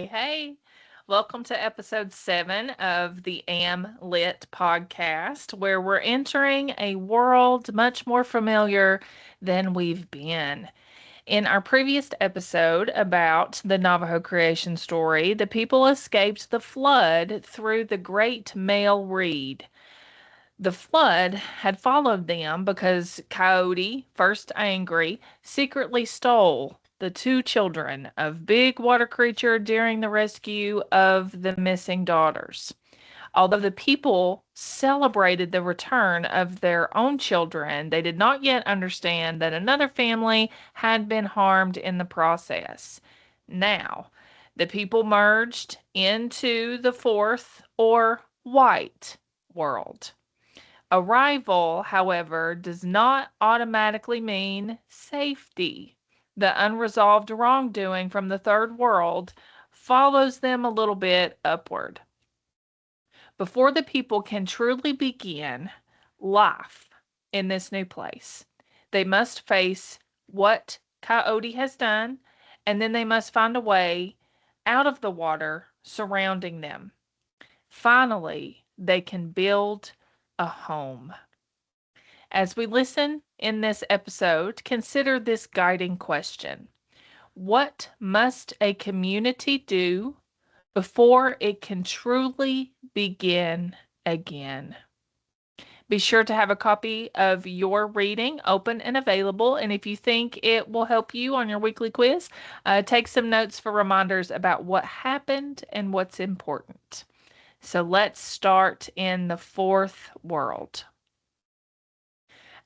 Hey, welcome to episode 7 of the Am Lit podcast, where we're entering a world much more familiar than we've been. In our previous episode about the Navajo Creation Story, the people escaped the flood through the Great Male Reed. The flood had followed them because Coyote, first angry, secretly stole the two children of Big Water Creature during the rescue of the missing daughters. Although the people celebrated the return of their own children, they did not yet understand that another family had been harmed in the process. Now, the people merged into the fourth or white world. Arrival, however, does not automatically mean safety. The unresolved wrongdoing from the third world follows them a little bit upward. Before the people can truly begin life in this new place, they must face what Coyote has done, and then they must find a way out of the water surrounding them. Finally, they can build a home. As we listen in this episode, consider this guiding question. What must a community do before it can truly begin again? Be sure to have a copy of your reading open and available. And if you think it will help you on your weekly quiz, take some notes for reminders about what happened and what's important. So let's start in the fourth world.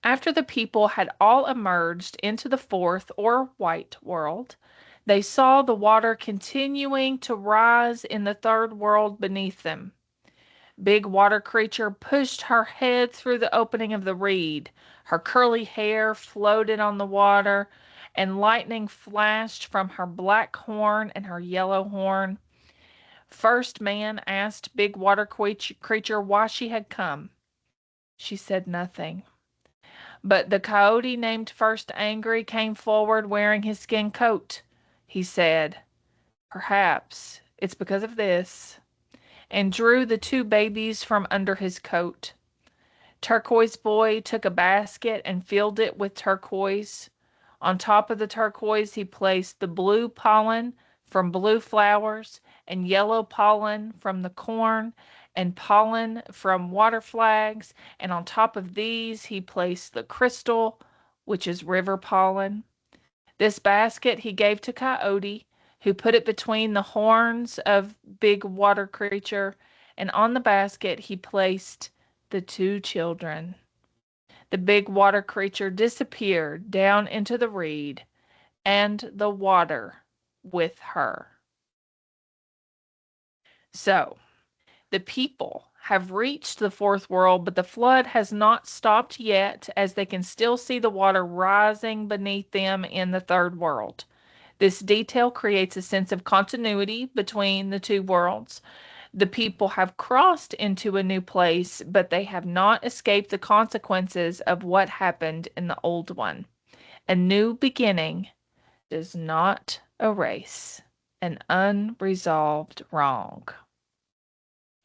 After the people had all emerged into the fourth or white world, they saw the water continuing to rise in the third world beneath them. Big Water Creature pushed her head through the opening of the reed. Her curly hair floated on the water, and lightning flashed from her black horn and her yellow horn. First Man asked Big Water Creature why she had come. She said nothing. But the Coyote named First Angry came forward wearing his skin coat. He said, "Perhaps it's because of this," and drew the two babies from under his coat. Turquoise Boy took a basket and filled it with turquoise. On top of the turquoise, he placed the blue pollen from blue flowers, and yellow pollen from the corn, and pollen from water flags, and on top of these, he placed the crystal, which is river pollen. This basket he gave to Coyote, who put it between the horns of Big Water Creature, and on the basket he placed the two children. The Big Water Creature disappeared down into the reed, and the water with her. So, the people have reached the fourth world, but the flood has not stopped yet, as they can still see the water rising beneath them in the third world. This detail creates a sense of continuity between the two worlds. The people have crossed into a new place, but they have not escaped the consequences of what happened in the old one. A new beginning does not erase an unresolved wrong.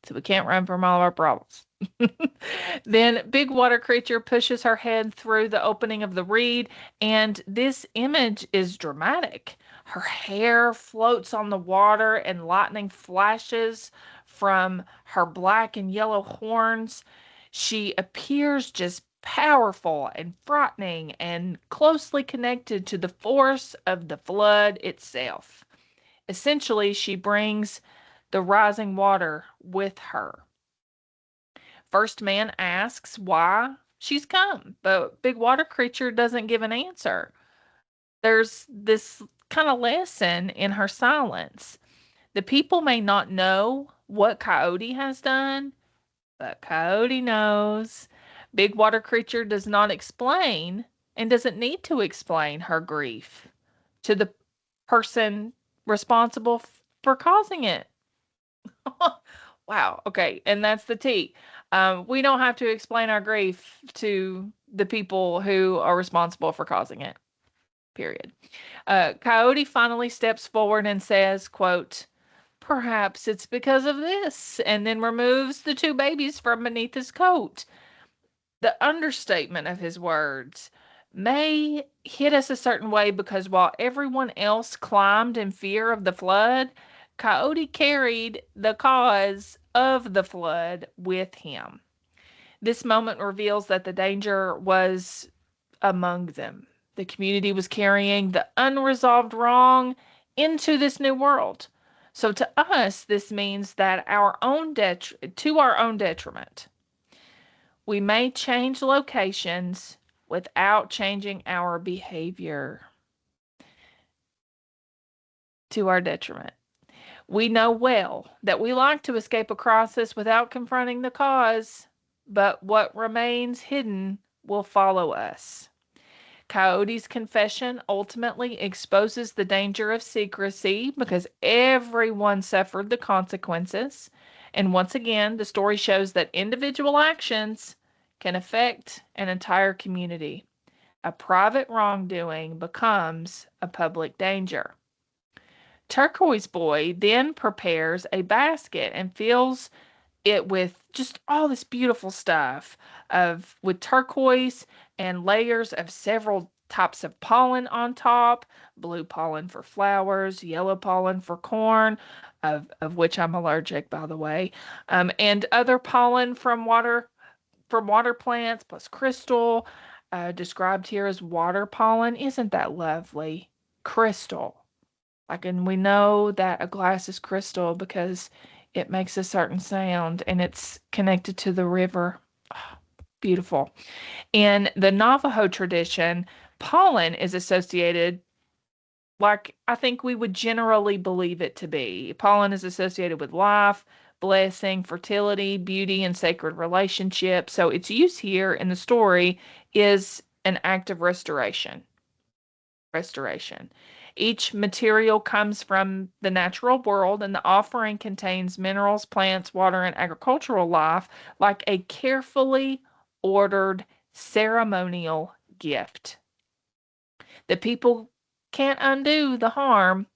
So we can't run from all of our problems. Then Big Water Creature pushes her head through the opening of the reed, and this image is dramatic. Her hair floats on the water, and lightning flashes from her black and yellow horns. She appears just powerful and frightening and closely connected to the force of the flood itself. Essentially, she brings the rising water with her. First Man asks why she's come, but Big Water Creature doesn't give an answer. There's this kind of lesson in her silence. The people may not know what Coyote has done, but Coyote knows. Big Water Creature does not explain and doesn't need to explain her grief to the person responsible for causing it. Wow. Okay. And that's the tea. We don't have to explain our grief to the people who are responsible for causing it. Period. Coyote finally steps forward and says, quote, Perhaps it's because of this, and then removes the two babies from beneath his coat. The understatement of his words may hit us a certain way because while everyone else climbed in fear of the flood, Coyote carried the cause of the flood with him. This moment reveals that the danger was among them. The community was carrying the unresolved wrong into this new world. So to us, this means that to our own detriment, we may change locations without changing our behavior to our detriment. We know well that we like to escape a crisis without confronting the cause, but what remains hidden will follow us. Coyote's confession ultimately exposes the danger of secrecy because everyone suffered the consequences. And once again, the story shows that individual actions can affect an entire community. A private wrongdoing becomes a public danger. Turquoise Boy then prepares a basket and fills it with just all this beautiful stuff of with turquoise and layers of several types of pollen on top, blue pollen for flowers, yellow pollen for corn, of which I'm allergic, by the way, and other pollen from water plants plus crystal, described here as water pollen. Isn't that lovely? Crystal. Like, and we know that a glass is crystal because it makes a certain sound and it's connected to the river. Oh, beautiful. In the Navajo tradition, pollen is associated, like I think we would generally believe it to be. Pollen is associated with life, blessing, fertility, beauty, and sacred relationships. So its use here in the story is an act of restoration. Each material comes from the natural world, and the offering contains minerals, plants, water, and agricultural life, like a carefully ordered ceremonial gift. The people can't undo the harm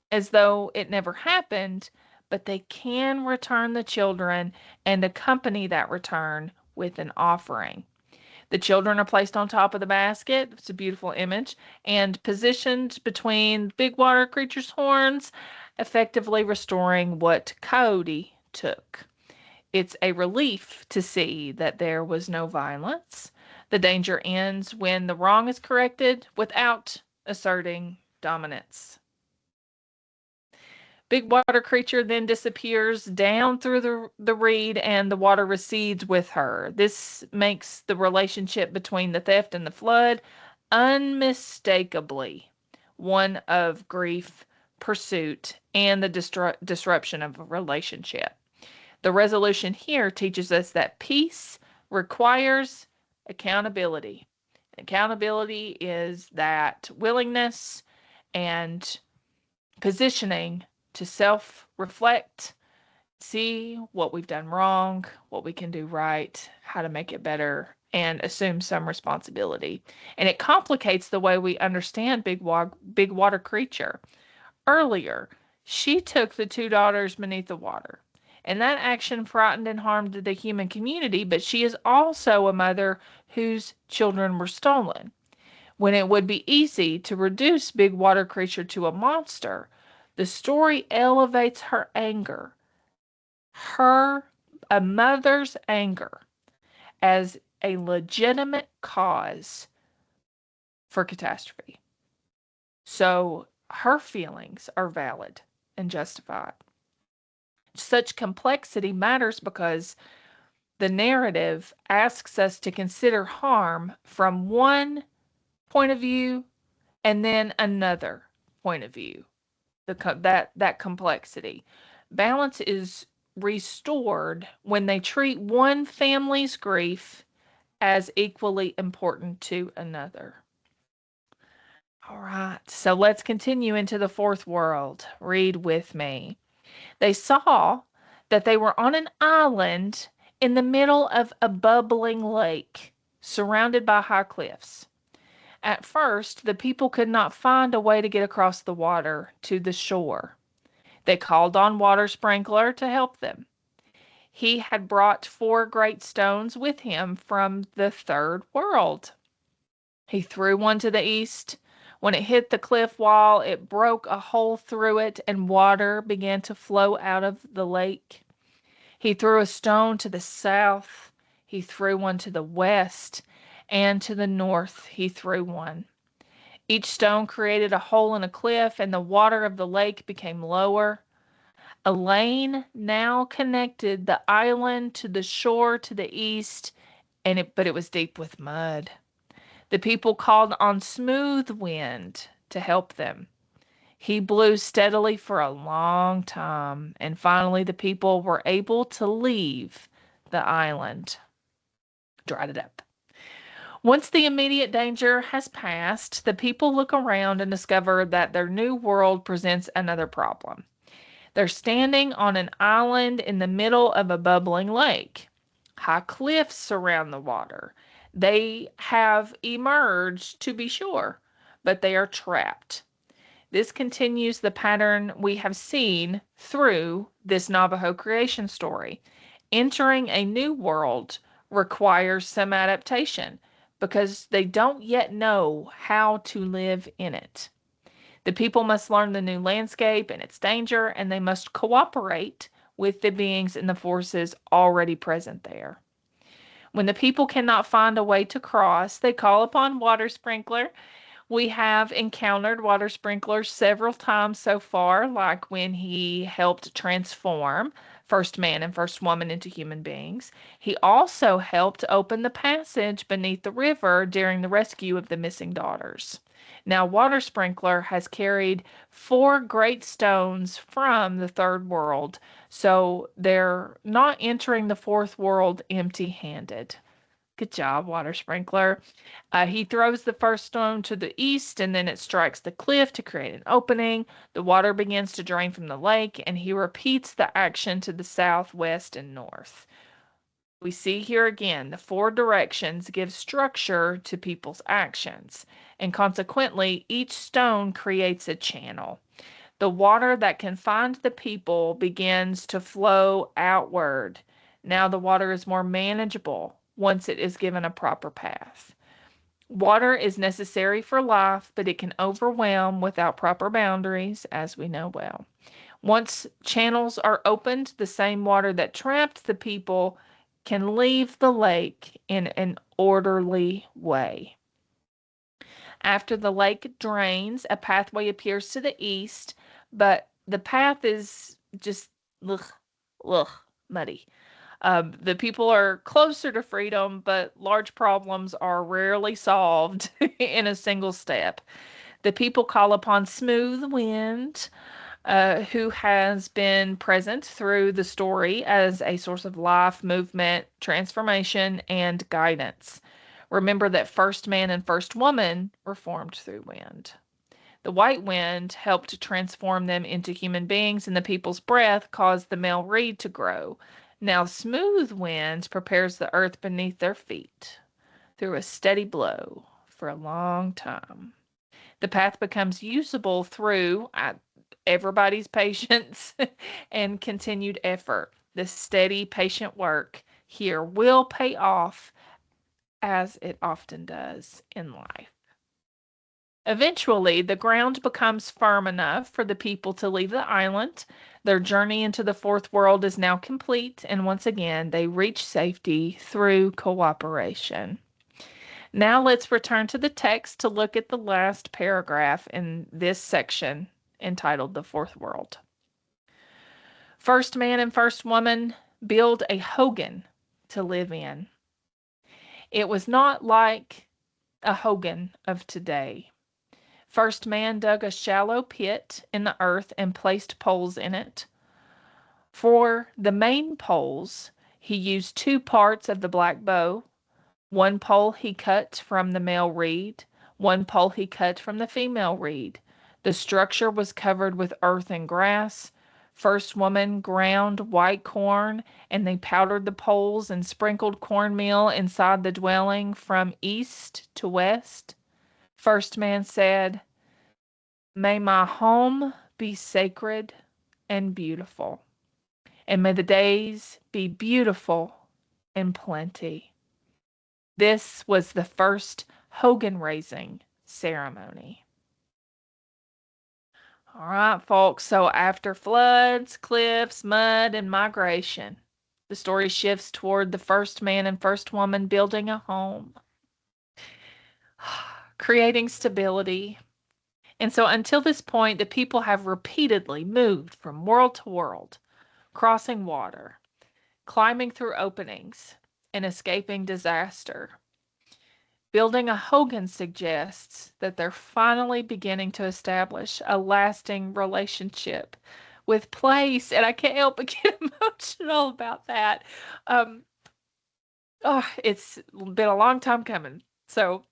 as though it never happened, but they can return the children and accompany that return with an offering. The children are placed on top of the basket. It's a beautiful image and positioned between big water creature's horns, effectively restoring what Coyote took. It's a relief to see that there was no violence. The danger ends when the wrong is corrected without asserting dominance. Big water creature then disappears down through the reed and the water recedes with her. This makes the relationship between the theft and the flood unmistakably one of grief, pursuit, and the disruption of a relationship. The resolution here teaches us that peace requires accountability. Accountability is that willingness and positioning to self reflect, see what we've done wrong, what we can do right, how to make it better, and assume some responsibility. And it complicates the way we understand big water creature. Earlier, she took the two daughters beneath the water. And that action frightened and harmed the human community, but she is also a mother whose children were stolen. When it would be easy to reduce big water creature to a monster, the story elevates her anger, her a mother's anger, as a legitimate cause for catastrophe. So her feelings are valid and justified. Such complexity matters because the narrative asks us to consider harm from one point of view and then another point of view. That complexity. Balance is restored when they treat one family's grief as equally important to another. All right, so let's continue into the fourth world. Read with me. They saw that they were on an island in the middle of a bubbling lake, surrounded by high cliffs. At first, the people could not find a way to get across the water to the shore. They called on Water Sprinkler to help them. He had brought 4 great stones with him from the third world. He threw one to the east. When it hit the cliff wall, it broke a hole through it, and water began to flow out of the lake. He threw a stone to the south. He threw one to the west, and to the north he threw one. Each stone created a hole in a cliff, and the water of the lake became lower. A lane now connected the island to the shore to the east, but it was deep with mud. The people called on Smooth Wind to help them. He blew steadily for a long time, and finally the people were able to leave the island. Dried it up. Once the immediate danger has passed, the people look around and discover that their new world presents another problem. They're standing on an island in the middle of a bubbling lake. High cliffs surround the water. They have emerged, to be sure, but they are trapped. This continues the pattern we have seen through this Navajo creation story. Entering a new world requires some adaptation because they don't yet know how to live in it. The people must learn the new landscape and its danger, and they must cooperate with the beings and the forces already present there. When the people cannot find a way to cross, they call upon Water Sprinkler. We have encountered Water Sprinkler several times so far, like when he helped transform first man and first woman into human beings. He also helped open the passage beneath the river during the rescue of the missing daughters. Now, Water Sprinkler has carried 4 great stones from the third world, so they're not entering the fourth world empty-handed. Good job, Water Sprinkler. He throws the first stone to the east, and then it strikes the cliff to create an opening. The water begins to drain from the lake, and he repeats the action to the south, west, and north. We see here again the 4 directions give structure to people's actions, and consequently, each stone creates a channel. The water that can find the people begins to flow outward. Now the water is more manageable once it is given a proper path. Water is necessary for life, but it can overwhelm without proper boundaries, as we know well. Once channels are opened, the same water that trapped the people can leave the lake in an orderly way. After the lake drains, a pathway appears to the east, but the path is just muddy. The people are closer to freedom, but large problems are rarely solved in a single step. The people call upon Smooth Wind, who has been present through the story as a source of life, movement, transformation, and guidance. Remember that first man and first woman were formed through wind. The white wind helped to transform them into human beings, and the people's breath caused the male reed to grow. Now, smooth wind prepares the earth beneath their feet through a steady blow for a long time. The path becomes usable through everybody's patience and continued effort. The steady, patient work here will pay off as it often does in life. Eventually, the ground becomes firm enough for the people to leave the island. Their journey into the fourth world is now complete, and once again, they reach safety through cooperation. Now let's return to the text to look at the last paragraph in this section entitled The Fourth World. First man and first woman build a hogan to live in. It was not like a hogan of today. First man dug a shallow pit in the earth and placed poles in it. For the main poles, he used 2 parts of the black bow. One pole he cut from the male reed, one pole he cut from the female reed. The structure was covered with earth and grass. First woman ground white corn, and they powdered the poles and sprinkled cornmeal inside the dwelling from east to west. First man said, "May my home be sacred." and beautiful. And may the days be beautiful and plenty. This was the first Hogan raising ceremony. All right, folks. So after floods, cliffs, mud, and migration, the story shifts toward the first man and first woman building a home, creating stability. And so until this point, the people have repeatedly moved from world to world, crossing water, climbing through openings, and escaping disaster. Building a Hogan suggests that they're finally beginning to establish a lasting relationship with place, and I can't help but get emotional about that. Um, it's been a long time coming. So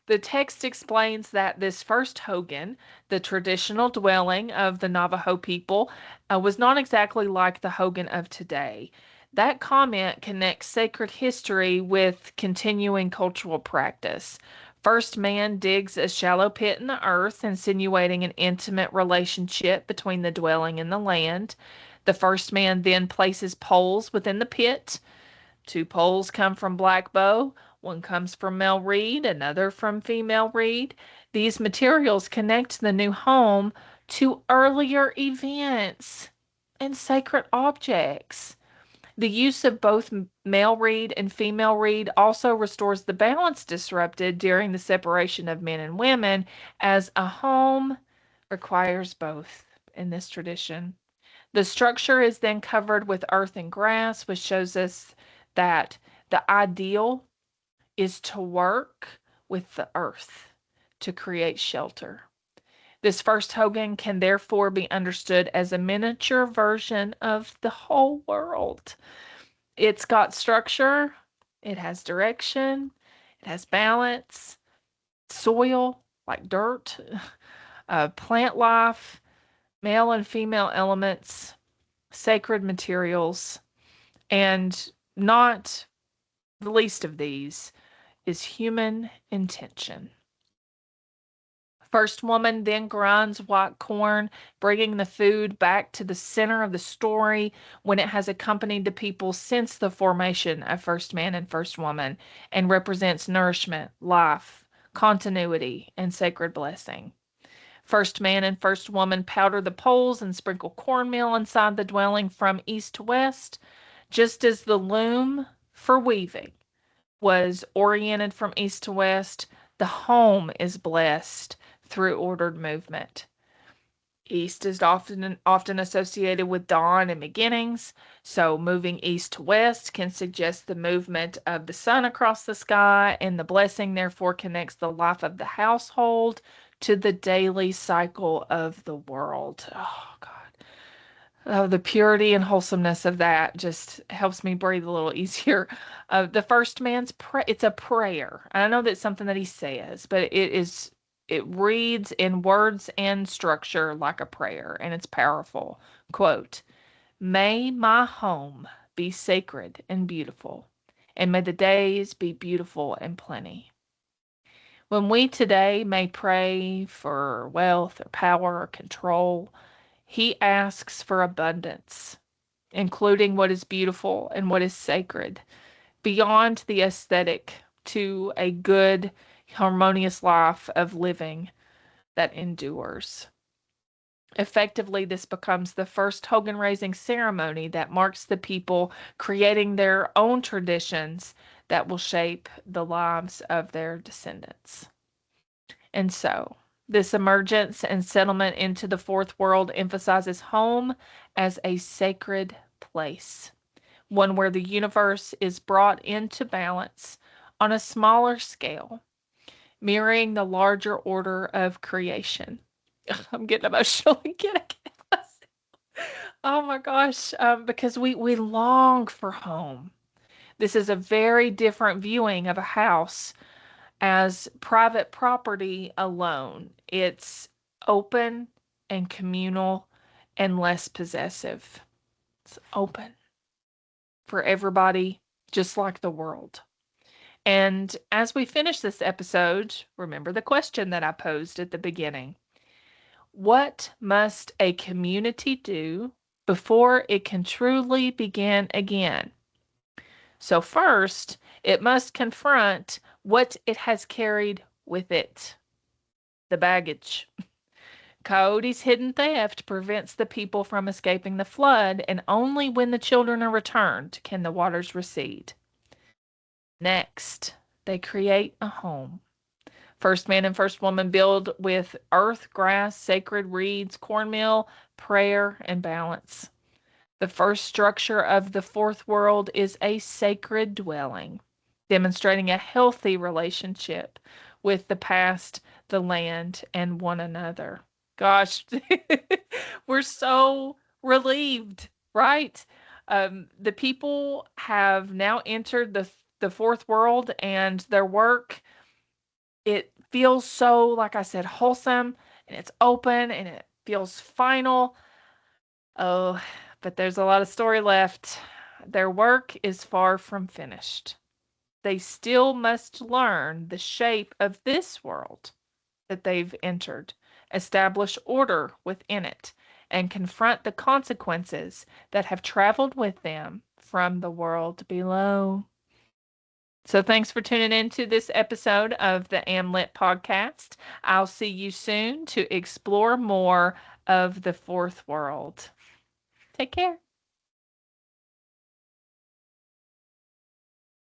the text explains that this first Hogan, the traditional dwelling of the Navajo people, was not exactly like the Hogan of today. That comment connects sacred history with continuing cultural practice. First man digs a shallow pit in the earth, insinuating an intimate relationship between the dwelling and the land. The first man then places poles within the pit. Two poles come from black bow, one comes from male reed, another from female reed. These materials connect the new home to earlier events and sacred objects. The use of both male reed and female reed also restores the balance disrupted during the separation of men and women, as a home requires both in this tradition. The structure is then covered with earth and grass, which shows us that the ideal is to work with the earth to create shelter. This first Hogan can therefore be understood as a miniature version of the whole world. It's got structure, it has direction, it has balance, soil, like dirt, plant life, male and female elements, sacred materials, and not the least of these is human intention. First woman then grinds white corn, bringing the food back to the center of the story when it has accompanied the people since the formation of first man and first woman and represents nourishment, life, continuity, and sacred blessing. First man and first woman powder the poles and sprinkle cornmeal inside the dwelling from east to west, just as the loom for weaving was oriented from east to west. The home is blessed through ordered movement. East is often associated with dawn and beginnings, so moving east to west can suggest the movement of the sun across the sky, and the blessing therefore connects the life of the household to the daily cycle of the world. Oh, God. Oh, the purity and wholesomeness of that just helps me breathe a little easier. The first man's it's a prayer. I know that's something that he says, but it reads in words and structure like a prayer, and it's powerful. Quote, "May my home be sacred and beautiful, and may the days be beautiful and plenty." When we today may pray for wealth or power or control, he asks for abundance, including what is beautiful and what is sacred, beyond the aesthetic to a good, harmonious life of living that endures. Effectively, this becomes the first Hogan raising ceremony that marks the people creating their own traditions that will shape the lives of their descendants. And so, this emergence and settlement into the fourth world emphasizes home as a sacred place, one where the universe is brought into balance on a smaller scale, mirroring the larger order of creation. I'm getting emotional again. Oh my gosh, because we long for home. This is a very different viewing of a house as private property alone. It's open and communal and less possessive. It's open for everybody, just like the world. And as we finish this episode, remember the question that I posed at the beginning. What must a community do before it can truly begin again. So, first, it must confront what it has carried with it, the baggage. Coyote's hidden theft prevents the people from escaping the flood, and only when the children are returned can the waters recede. Next, they create a home. First man and first woman build with earth, grass, sacred reeds, cornmeal, prayer, and balance. The first structure of the fourth world is a sacred dwelling, demonstrating a healthy relationship with the past, the land, and one another. Gosh, we're so relieved, right? The people have now entered the fourth world, and their work, it feels so, like I said, wholesome, and it's open, and it feels final. Oh, but there's a lot of story left. Their work is far from finished. They still must learn the shape of this world that they've entered, establish order within it, and confront the consequences that have traveled with them from the world below. So thanks for tuning in to this episode of the AmLit podcast. I'll see you soon to explore more of the fourth world. Take care.